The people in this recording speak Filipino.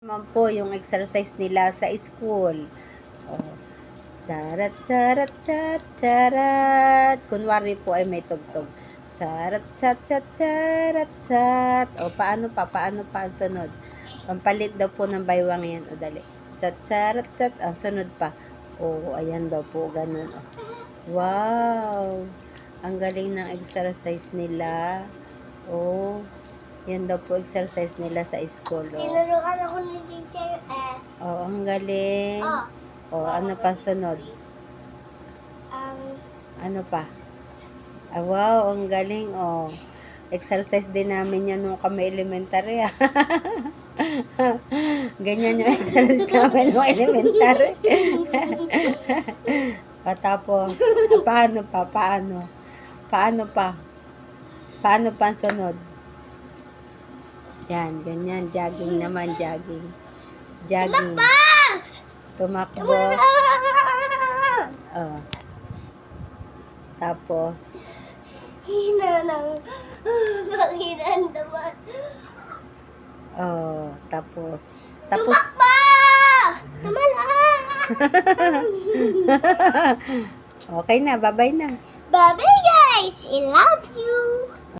naman po yung exercise nila sa school. Oh. Charat, charat, chat, charat. Kunwari po ay may tugtog. Charat, chat, chat, charat, chat. O, paano pa ang sunod? Pampalit daw po ng baywang yan. O, dali. Chat, charat, chat. Ah, sunod pa. O, ayan daw po, ganun. O. Wow! Ang galing ng exercise nila. Oh, yan daw po exercise nila sa school. Oh. Tinuruan ako ni teacher Oh, ang galing. Oh, ano pa sunod? Ano pa? Ah, wow, ang galing. Oh, exercise din namin yan nung kami elementary. Ganyan yung exercise namin nung elementary. Tapos, paano pa? Paano pa ang sunod? Yan, ganyan. Jogging naman, jogging. Jogging. Tumakbo. Oh. Tapos, hina ng pakiramdaman. oh, tapos. Tumakbo! Tumala! Okay na, bye-bye na. Bye-bye guys! I love you!